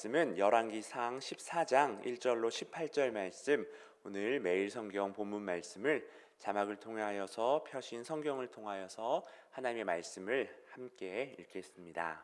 말씀은 열왕기상 14장 1절로 18절 말씀, 오늘 매일 성경 본문 말씀을 자막을 통하여서 펴신 성경을 통하여서 하나님의 말씀을 함께 읽겠습니다.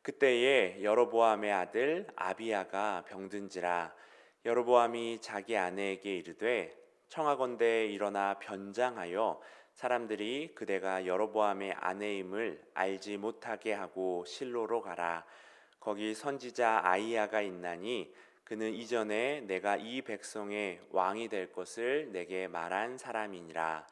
그때에 여로보암의 아들 아비야가 병든지라. 여로보암이 자기 아내에게 이르되 청하건대 일어나 변장하여 사람들이 그대가 여로보암의 아내임을 알지 못하게 하고 실로로 가라. 거기 선지자 아이야가 있나니 그는 이전에 내가 이 백성의 왕이 될 것을 내게 말한 사람이니라.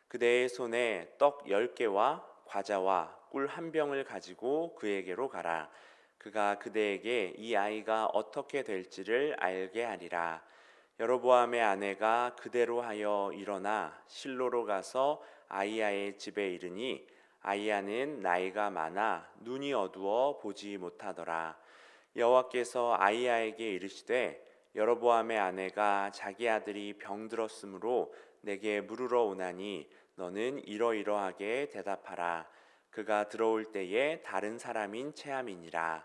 그대의 손에 떡 10개와 과자와 꿀 한 병을 가지고 그에게로 가라. 그가 그대에게 이 아이가 어떻게 될지를 알게 하리라. 여로보암의 아내가 그대로 하여 일어나 실로로 가서 아이야의 집에 이르니 아이야는 나이가 많아 눈이 어두워 보지 못하더라. 여호와께서 아이야에게 이르시되 여로보암의 아내가 자기 아들이 병들었으므로 내게 물으러 오나니 너는 이러이러하게 대답하라. 그가 들어올 때에 다른 사람인 체함이니라.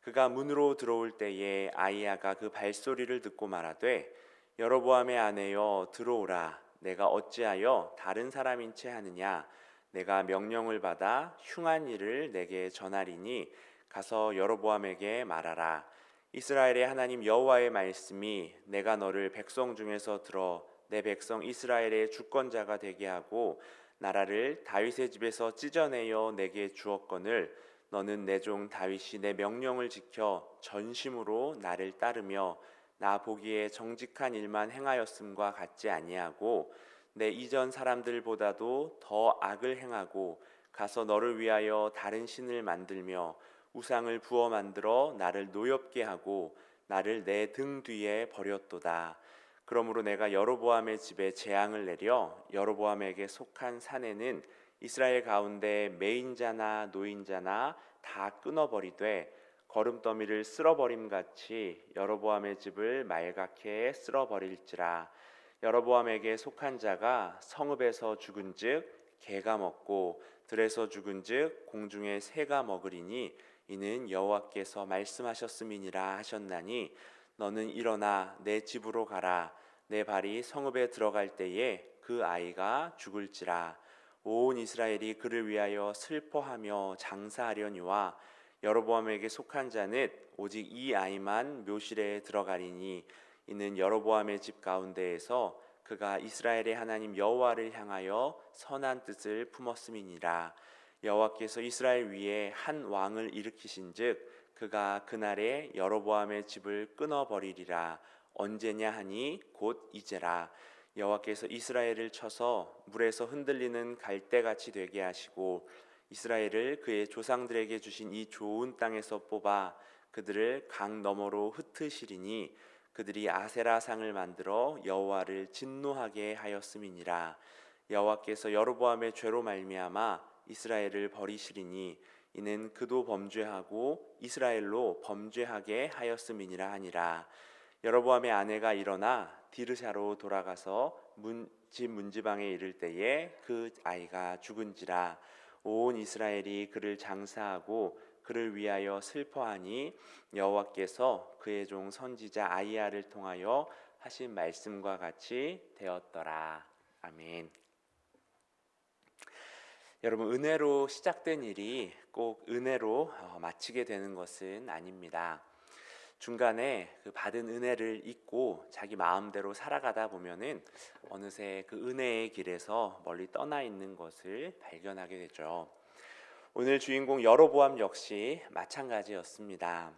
그가 문으로 들어올 때에 아이야가 그 발소리를 듣고 말하되 여로보암의 아내여 들어오라. 내가 어찌하여 다른 사람인 채 하느냐. 내가 명령을 받아 흉한 일을 내게 전하리니 가서 여로보암에게 말하라. 이스라엘의 하나님 여호와의 말씀이 내가 너를 백성 중에서 들어 내 백성 이스라엘의 주권자가 되게 하고 나라를 다윗의 집에서 찢어내어 내게 주었거늘 너는 내 종 다윗이 내 명령을 지켜 전심으로 나를 따르며 나 보기에 정직한 일만 행하였음과 같지 아니하고 내 이전 사람들보다도 더 악을 행하고 가서 너를 위하여 다른 신을 만들며 우상을 부어 만들어 나를 노엽게 하고 나를 내 등 뒤에 버렸도다. 그러므로 내가 여로보암의 집에 재앙을 내려 여로보암에게 속한 산에는 이스라엘 가운데 매인자나 노인자나 다 끊어버리되 거름더미를 쓸어버림같이 여로보암의 집을 말갛게 쓸어버릴지라. 여로보암에게 속한 자가 성읍에서 죽은즉 개가 먹고 들에서 죽은즉 공중의 새가 먹으리니 이는 여호와께서 말씀하셨음이니라 하셨나니 너는 일어나 내 집으로 가라. 내 발이 성읍에 들어갈 때에 그 아이가 죽을지라. 온 이스라엘이 그를 위하여 슬퍼하며 장사하려니와 여로보암에게 속한 자는 오직 이 아이만 묘실에 들어가리니 이는 여로보암의 집 가운데에서 그가 이스라엘의 하나님 여호와를 향하여 선한 뜻을 품었음이니라. 여호와께서 이스라엘 위에 한 왕을 일으키신즉 그가 그날에 여로보암의 집을 끊어버리리라. 언제냐 하니 곧 이제라. 여호와께서 이스라엘을 쳐서 물에서 흔들리는 갈대같이 되게 하시고 이스라엘을 그의 조상들에게 주신 이 좋은 땅에서 뽑아 그들을 강 너머로 흩으시리니 그들이 아세라상을 만들어 여호와를 진노하게 하였음이니라. 여호와께서 여로보암의 죄로 말미암아 이스라엘을 버리시리니 이는 그도 범죄하고 이스라엘로 범죄하게 하였음이니라 하니라. 여로보암의 아내가 일어나 디르샤로 돌아가서 집 문지방에 이를 때에 그 아이가 죽은지라. 온 이스라엘이 그를 장사하고 그를 위하여 슬퍼하니 여호와께서 그의 종 선지자 아이야를 통하여 하신 말씀과 같이 되었더라. 아멘. 여러분, 은혜로 시작된 일이 꼭 은혜로 마치게 되는 것은 아닙니다. 중간에 그 받은 은혜를 잊고 자기 마음대로 살아가다 보면은 어느새 그 은혜의 길에서 멀리 떠나 있는 것을 발견하게 되죠. 오늘 주인공 여로보암 역시 마찬가지였습니다.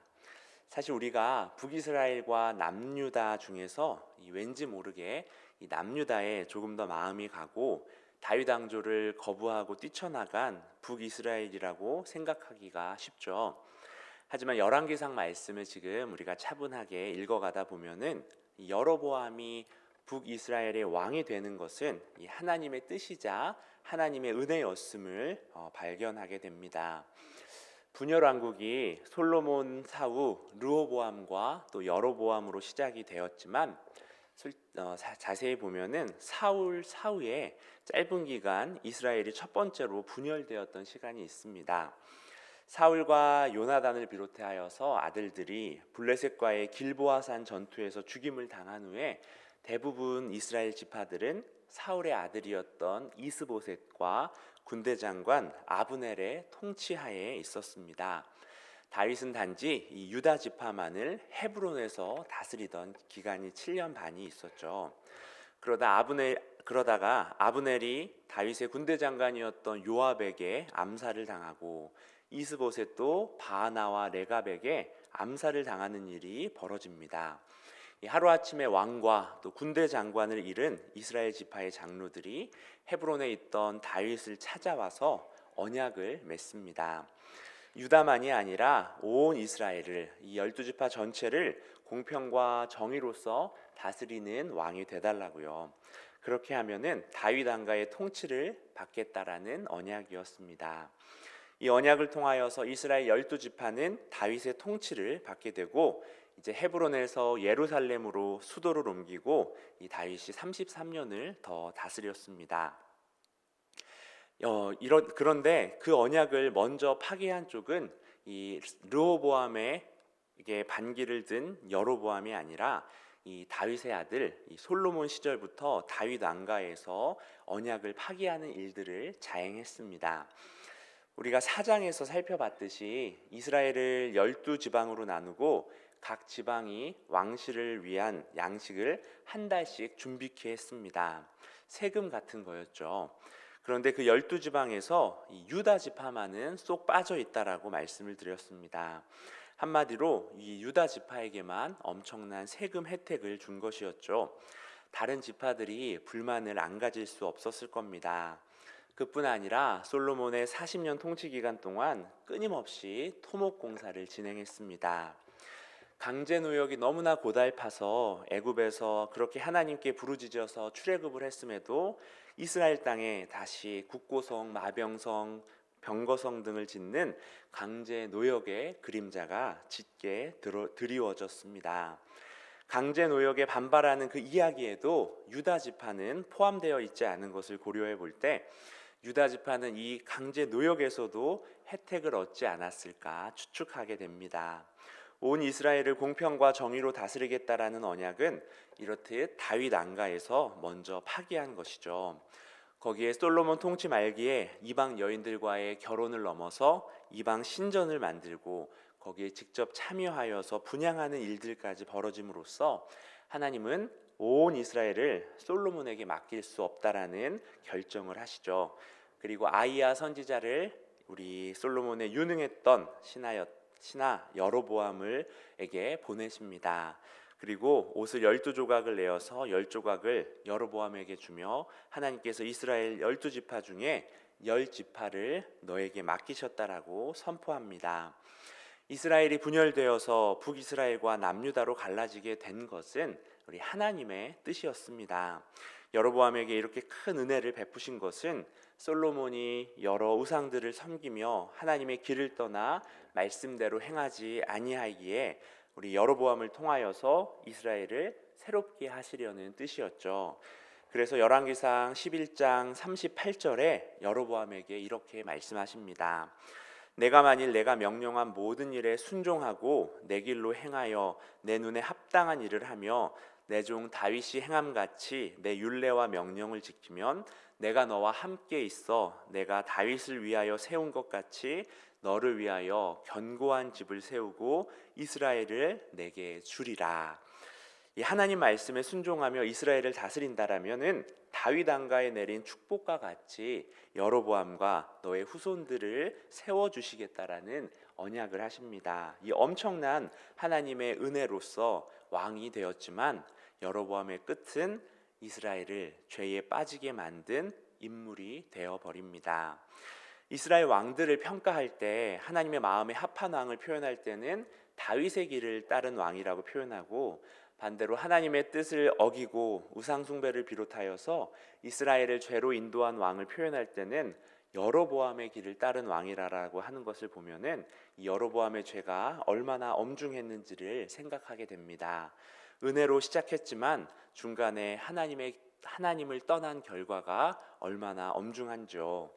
사실 우리가 북이스라엘과 남유다 중에서 왠지 모르게 이 남유다에 조금 더 마음이 가고 다윗 왕조를 거부하고 뛰쳐나간 북이스라엘이라고 생각하기가 쉽죠. 하지만 열왕기상 말씀을 지금 우리가 차분하게 읽어가다 보면은 여로보암이 북이스라엘의 왕이 되는 것은 이 하나님의 뜻이자 하나님의 은혜였음을 발견하게 됩니다. 분열 왕국이 솔로몬 사후 르호보암과 또 여로보암으로 시작이 되었지만 자세히 보면은 사울 사후에 짧은 기간 이스라엘이 첫 번째로 분열되었던 시간이 있습니다. 사울과 요나단을 비롯하여서 아들들이 블레셋과의 길보아산 전투에서 죽임을 당한 후에 대부분 이스라엘 지파들은 사울의 아들이었던 이스보셋과 군대 장관 아브넬의 통치하에 있었습니다. 다윗은 단지 이 유다 지파만을 헤브론에서 다스리던 기간이 7년 반이 있었죠. 그러다가 아브넬이 다윗의 군대 장관이었던 요압에게 암살을 당하고 이스보셋도 바하나와 레갑에게 암살을 당하는 일이 벌어집니다. 하루아침에 왕과 또 군대 장관을 잃은 이스라엘 지파의 장로들이 헤브론에 있던 다윗을 찾아와서 언약을 맺습니다. 유다만이 아니라 온 이스라엘을, 이 12지파 전체를 공평과 정의로서 다스리는 왕이 되달라고요. 그렇게 하면은 다윗 왕가의 통치를 받겠다라는 언약이었습니다. 이 언약을 통하여서 이스라엘 12지파는 다윗의 통치를 받게 되고 이제 헤브론에서 예루살렘으로 수도를 옮기고 이 다윗이 33년을 더 다스렸습니다. 그런데 그 언약을 먼저 파기한 쪽은 이 르호보암의 이게 반기를 든 여로보암이 아니라 이 다윗의 아들 이 솔로몬 시절부터 다윗 왕가에서 언약을 파기하는 일들을 자행했습니다. 우리가 사장에서 살펴봤듯이 이스라엘을 12지방으로 나누고 각 지방이 왕실을 위한 양식을 한 달씩 준비케 했습니다. 세금 같은 거였죠. 그런데 그 12지방에서 유다 지파만은 쏙 빠져 있다라고 말씀을 드렸습니다. 한마디로 이 유다 지파에게만 엄청난 세금 혜택을 준 것이었죠. 다른 지파들이 불만을 안 가질 수 없었을 겁니다. 그뿐 아니라 솔로몬의 40년 통치 기간 동안 끊임없이 토목 공사를 진행했습니다. 강제 노역이 너무나 고달파서 애굽에서 그렇게 하나님께 부르짖어서 출애굽을 했음에도 이스라엘 땅에 다시 국고성, 마병성, 병거성 등을 짓는 강제 노역의 그림자가 짙게 드리워졌습니다. 강제 노역에 반발하는 그 이야기에도 유다 지파는 포함되어 있지 않은 것을 고려해 볼 때 유다 지파는 이 강제 노역에서도 혜택을 얻지 않았을까 추측하게 됩니다. 온 이스라엘을 공평과 정의로 다스리겠다라는 언약은 이렇듯 다윗 왕가에서 먼저 파기한 것이죠. 거기에 솔로몬 통치 말기에 이방 여인들과의 결혼을 넘어서 이방 신전을 만들고 거기에 직접 참여하여서 분향하는 일들까지 벌어짐으로써 하나님은 온 이스라엘을 솔로몬에게 맡길 수 없다라는 결정을 하시죠. 그리고 아이야 선지자를 우리 솔로몬의 유능했던 신하 여로보암에게 보내십니다. 그리고 옷을 12조각을 내어서 10조각을 여로보암에게 주며 하나님께서 이스라엘 12지파 중에 10지파를 너에게 맡기셨다라고 선포합니다. 이스라엘이 분열되어서 북이스라엘과 남유다로 갈라지게 된 것은 우리 하나님의 뜻이었습니다. 여로보암에게 이렇게 큰 은혜를 베푸신 것은 솔로몬이 여러 우상들을 섬기며 하나님의 길을 떠나 말씀대로 행하지 아니하기에 우리 여로보암을 통하여서 이스라엘을 새롭게 하시려는 뜻이었죠. 그래서 열왕기상 11장 38절에 여로보암에게 이렇게 말씀하십니다. 내가 만일 내가 명령한 모든 일에 순종하고 내 길로 행하여 내 눈에 합당한 일을 하며 내 종 다윗이 행함같이 내 율례와 명령을 지키면 내가 너와 함께 있어 내가 다윗을 위하여 세운 것 같이 너를 위하여 견고한 집을 세우고 이스라엘을 내게 주리라. 이 하나님 말씀에 순종하며 이스라엘을 다스린다라면은 다윗 왕가에 내린 축복과 같이 여로보암과 너의 후손들을 세워 주시겠다라는 언약을 하십니다. 이 엄청난 하나님의 은혜로서 왕이 되었지만 여로보암의 끝은 이스라엘을 죄에 빠지게 만든 인물이 되어 버립니다. 이스라엘 왕들을 평가할 때 하나님의 마음에 합한 왕을 표현할 때는 다윗의 길을 따른 왕이라고 표현하고 반대로 하나님의 뜻을 어기고 우상 숭배를 비롯하여서 이스라엘을 죄로 인도한 왕을 표현할 때는 여로보암의 길을 따른 왕이라고 하는 것을 보면은 이 여로보암의 죄가 얼마나 엄중했는지를 생각하게 됩니다. 은혜로 시작했지만 중간에 하나님을 떠난 결과가 얼마나 엄중한지요.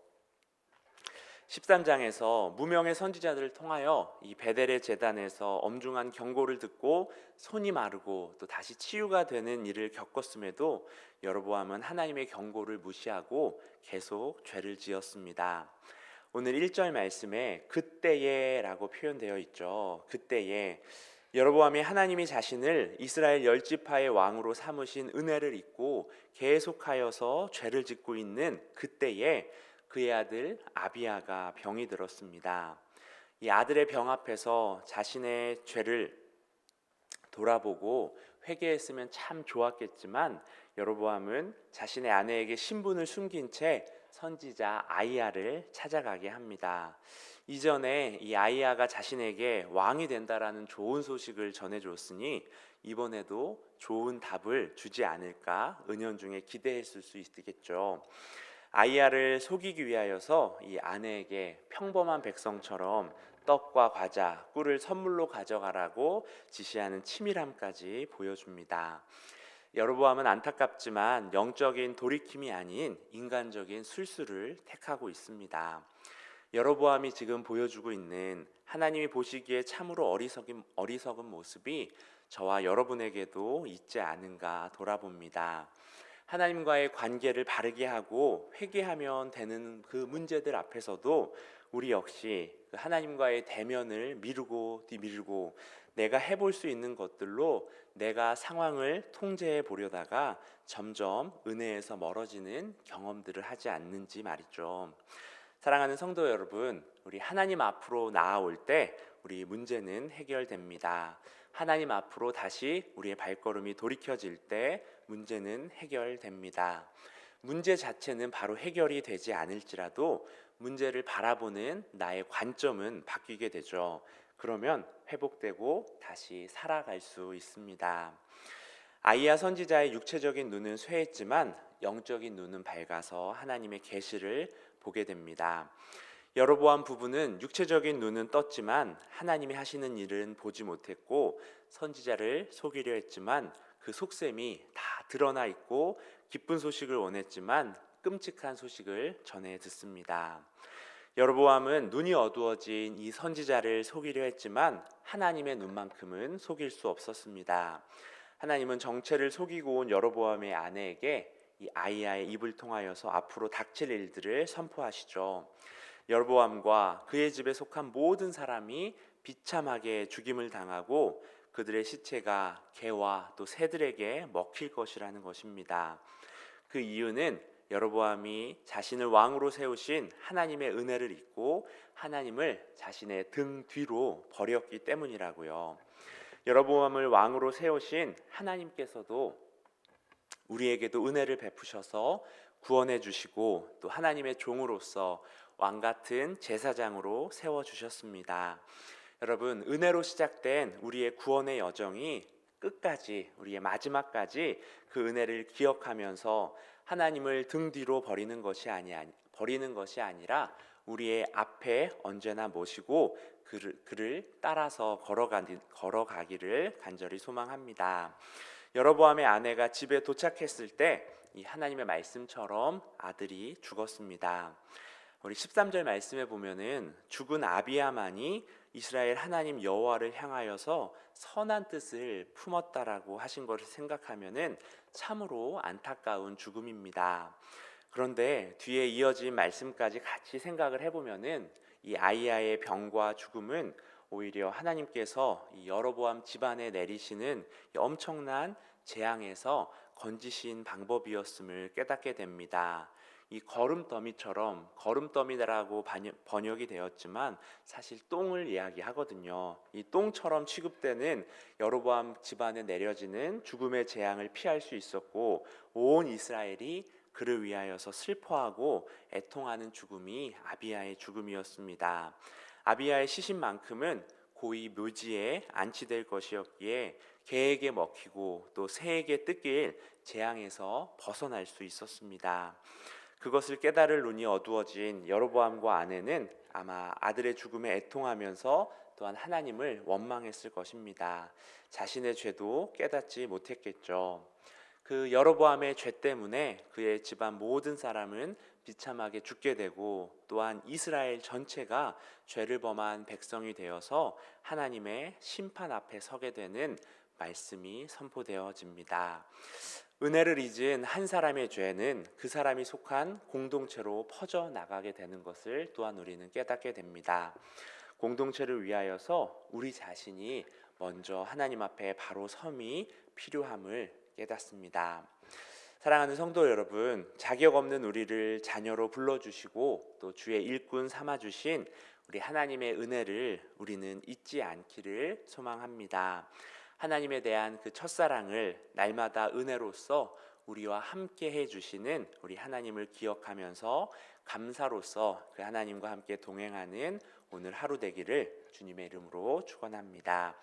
13장에서 무명의 선지자들을 통하여 이 베델의 제단에서 엄중한 경고를 듣고 손이 마르고 또 다시 치유가 되는 일을 겪었음에도 여로보암은 하나님의 경고를 무시하고 계속 죄를 지었습니다. 오늘 1절 말씀에 그때에라고 표현되어 있죠. 그때에 여로보암이 하나님이 자신을 이스라엘 열 지파의 왕으로 삼으신 은혜를 잊고 계속하여서 죄를 짓고 있는 그때에 그의 아들 아비야가 병이 들었습니다. 이 아들의 병 앞에서 자신의 죄를 돌아보고 회개했으면 참 좋았겠지만 여로보암은 자신의 아내에게 신분을 숨긴 채 선지자 아이야를 찾아가게 합니다. 이전에 이 아이야가 자신에게 왕이 된다라는 좋은 소식을 전해줬으니 이번에도 좋은 답을 주지 않을까 은연중에 기대했을 수 있겠죠. 아이야를 속이기 위하여서 이 아내에게 평범한 백성처럼 떡과 과자, 꿀을 선물로 가져가라고 지시하는 치밀함까지 보여줍니다. 여로보암은 안타깝지만 영적인 돌이킴이 아닌 인간적인 술수를 택하고 있습니다. 여로보암이 지금 보여주고 있는 하나님이 보시기에 참으로 어리석은 모습이 저와 여러분에게도 있지 않은가 돌아봅니다. 하나님과의 관계를 바르게 하고 회개하면 되는 그 문제들 앞에서도 우리 역시 하나님과의 대면을 미루고 뒤미루고 내가 해볼 수 있는 것들로 내가 상황을 통제해 보려다가 점점 은혜에서 멀어지는 경험들을 하지 않는지 말이죠. 사랑하는 성도 여러분, 우리 하나님 앞으로 나아올 때 우리 문제는 해결됩니다. 하나님 앞으로 다시 우리의 발걸음이 돌이켜질 때 문제는 해결됩니다. 문제 자체는 바로 해결이 되지 않을지라도 문제를 바라보는 나의 관점은 바뀌게 되죠. 그러면 회복되고 다시 살아갈 수 있습니다. 아이야 선지자의 육체적인 눈은 쇠했지만 영적인 눈은 밝아서 하나님의 계시를 보게 됩니다. 여로보암 부부는 육체적인 눈은 떴지만 하나님이 하시는 일은 보지 못했고 선지자를 속이려 했지만 그 속셈이 다 드러나 있고 기쁜 소식을 원했지만 끔찍한 소식을 전해 듣습니다. 여로보암은 눈이 어두워진 이 선지자를 속이려 했지만 하나님의 눈만큼은 속일 수 없었습니다. 하나님은 정체를 속이고 온 여로보암의 아내에게 이 아이야의 입을 통하여서 앞으로 닥칠 일들을 선포하시죠. 여로보암과 그의 집에 속한 모든 사람이 비참하게 죽임을 당하고 그들의 시체가 개와 또 새들에게 먹힐 것이라는 것입니다. 그 이유는 여로보암이 자신을 왕으로 세우신 하나님의 은혜를 잊고 하나님을 자신의 등 뒤로 버렸기 때문이라고요. 여로보암을 왕으로 세우신 하나님께서도 우리에게도 은혜를 베푸셔서 구원해 주시고 또 하나님의 종으로서 왕 같은 제사장으로 세워 주셨습니다. 여러분, 은혜로 시작된 우리의 구원의 여정이 끝까지 우리의 마지막까지 그 은혜를 기억하면서 하나님을 등 뒤로 버리는 것이 아니라 우리의 앞에 언제나 모시고 그를 따라서 걸어가기를 간절히 소망합니다. 여로보암의 아내가 집에 도착했을 때 이 하나님의 말씀처럼 아들이 죽었습니다. 우리 13절 말씀에 보면은 죽은 아비야만이 이스라엘 하나님 여호와를 향하여서 선한 뜻을 품었다라고 하신 것을 생각하면은 참으로 안타까운 죽음입니다. 그런데 뒤에 이어진 말씀까지 같이 생각을 해보면은 이 아이야의 병과 죽음은 오히려 하나님께서 이 여로보암 집안에 내리시는 엄청난 재앙에서 건지신 방법이었음을 깨닫게 됩니다. 이 거름더미처럼 거름더미라고 번역이 되었지만 사실 똥을 이야기하거든요. 이 똥처럼 취급되는 여로보암 집안에 내려지는 죽음의 재앙을 피할 수 있었고 온 이스라엘이 그를 위하여서 슬퍼하고 애통하는 죽음이 아비야의 죽음이었습니다. 아비야의 시신만큼은 고이 묘지에 안치될 것이었기에 개에게 먹히고 또 새에게 뜯길 재앙에서 벗어날 수 있었습니다. 그것을 깨달을 눈이 어두워진 여로보암과 아내는 아마 아들의 죽음에 애통하면서 또한 하나님을 원망했을 것입니다. 자신의 죄도 깨닫지 못했겠죠. 그 여로보암의 죄 때문에 그의 집안 모든 사람은 비참하게 죽게 되고 또한 이스라엘 전체가 죄를 범한 백성이 되어서 하나님의 심판 앞에 서게 되는 말씀이 선포되어집니다. 은혜를 잊은 한 사람의 죄는 그 사람이 속한 공동체로 퍼져 나가게 되는 것을 또한 우리는 깨닫게 됩니다. 공동체를 위하여서 우리 자신이 먼저 하나님 앞에 바로 섬이 필요함을 깨닫습니다. 사랑하는 성도 여러분, 자격 없는 우리를 자녀로 불러주시고 또 주의 일꾼 삼아주신 우리 하나님의 은혜를 우리는 잊지 않기를 소망합니다. 하나님에 대한 그 첫사랑을 날마다 은혜로서 우리와 함께 해주시는 우리 하나님을 기억하면서 감사로서 그 하나님과 함께 동행하는 오늘 하루 되기를 주님의 이름으로 축원합니다.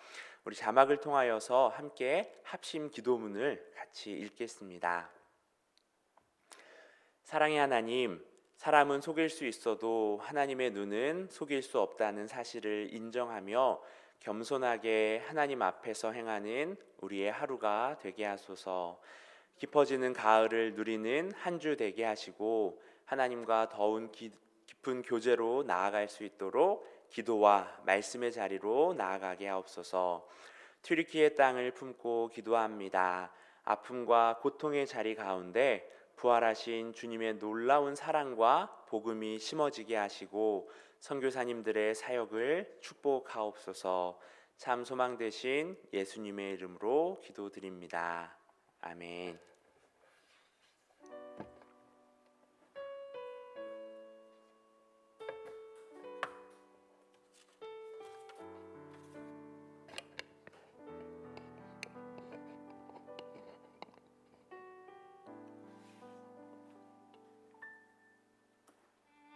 우리 자막을 통하여서 함께 합심 기도문을 같이 읽겠습니다. 사랑의 하나님, 사람은 속일 수 있어도 하나님의 눈은 속일 수 없다는 사실을 인정하며 겸손하게 하나님 앞에서 행하는 우리의 하루가 되게 하소서. 깊어지는 가을을 누리는 한 주 되게 하시고 하나님과 더운 깊은 교제로 나아갈 수 있도록 기도와 말씀의 자리로 나아가게 하옵소서. 튀르키의 땅을 품고 기도합니다. 아픔과 고통의 자리 가운데 부활하신 주님의 놀라운 사랑과 복음이 심어지게 하시고 선교사님들의 사역을 축복하옵소서. 참 소망 되신 예수님의 이름으로 기도드립니다. 아멘.